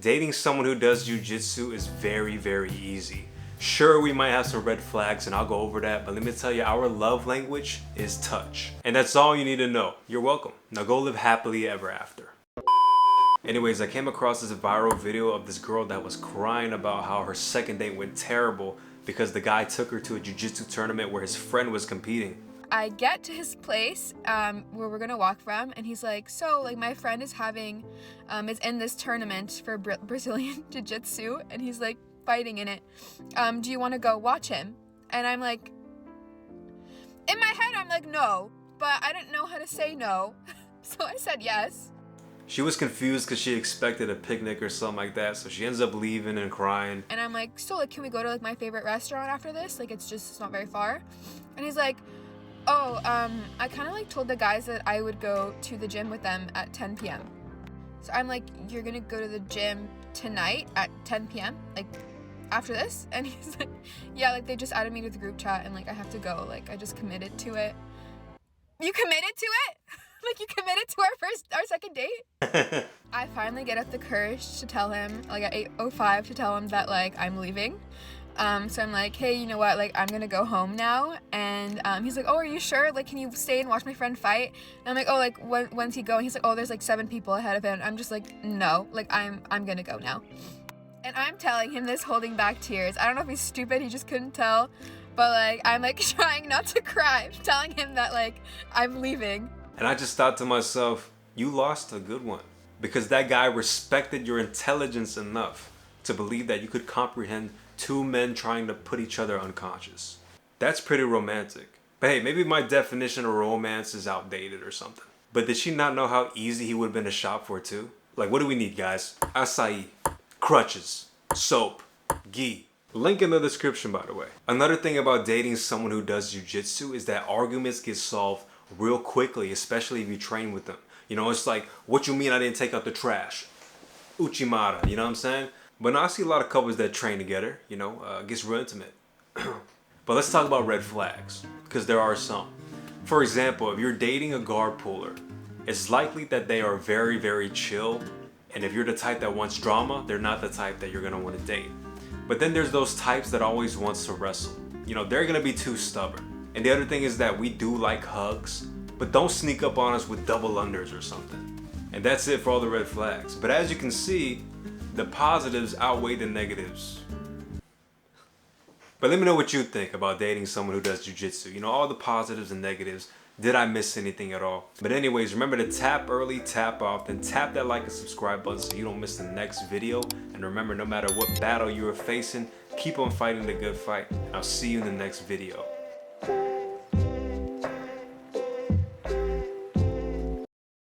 Dating someone who does jujitsu is very, very easy. Sure, we might have some red flags and I'll go over that, but let me tell you, our love language is touch. And that's all you need to know. You're welcome. Now go live happily ever after. Anyways, I came across this viral video of this girl that was crying about how her second date went terrible because the guy took her to a jiu-jitsu tournament where his friend was competing. I get to his place where we're gonna walk from, and he's like, so like my friend is is in this tournament for Brazilian Jiu-Jitsu, and he's like fighting in it. Do you want to go watch him? And I'm like, in my head I'm like, no, but I didn't know how to say no. So I said yes. She was confused because she expected a picnic or something like that, so she ends up leaving and crying. And I'm like, so like, can we go to like my favorite restaurant after this? Like it's not very far. And he's like, oh, I kind of like told the guys that I would go to the gym with them at 10 p.m. So I'm like, you're gonna go to the gym tonight at 10 p.m. like after this? And he's like, yeah, like they just added me to the group chat and like I have to go, like I just committed to it. You committed to it? Like you committed to our second date? I finally get up the courage to tell him, like at 8:05, to tell him that like I'm leaving. So I'm like, hey, you know what, like I'm gonna go home now. And he's like, oh, are you sure? Like, can you stay and watch my friend fight? And I'm like, oh, like when's he going? He's like, oh, there's like 7 people ahead of him. I'm just like, no, like I'm gonna go now. And I'm telling him this holding back tears. I don't know if he's stupid, he just couldn't tell. But like I'm like trying not to cry, telling him that like I'm leaving. And I just thought to myself, you lost a good one. Because that guy respected your intelligence enough to believe that you could comprehend 2 men trying to put each other unconscious. That's pretty romantic. But hey, maybe my definition of romance is outdated or something. But did she not know how easy he would have been to shop for too? Like, what do we need, guys? Acai, crutches, soap, ghee. Link in the description, by the way. Another thing about dating someone who does jiu-jitsu is that arguments get solved real quickly, especially if you train with them. You know, it's like, what you mean I didn't take out the trash? Uchimata, you know what I'm saying? But now I see a lot of couples that train together, you know, it gets real intimate. But let's talk about red flags, because there are some. For example, if you're dating a guard puller, it's likely that they are very, very chill. And if you're the type that wants drama, they're not the type that you're gonna want to date. But then there's those types that always wants to wrestle. You know, they're gonna be too stubborn. And the other thing is that we do like hugs, but don't sneak up on us with double unders or something. And that's it for all the red flags. But as you can see, the positives outweigh the negatives. But let me know what you think about dating someone who does jiu-jitsu. You know, all the positives and negatives. Did I miss anything at all? But anyways, remember to tap early, tap often, tap that like and subscribe button so you don't miss the next video. And remember, no matter what battle you are facing, keep on fighting the good fight. I'll see you in the next video.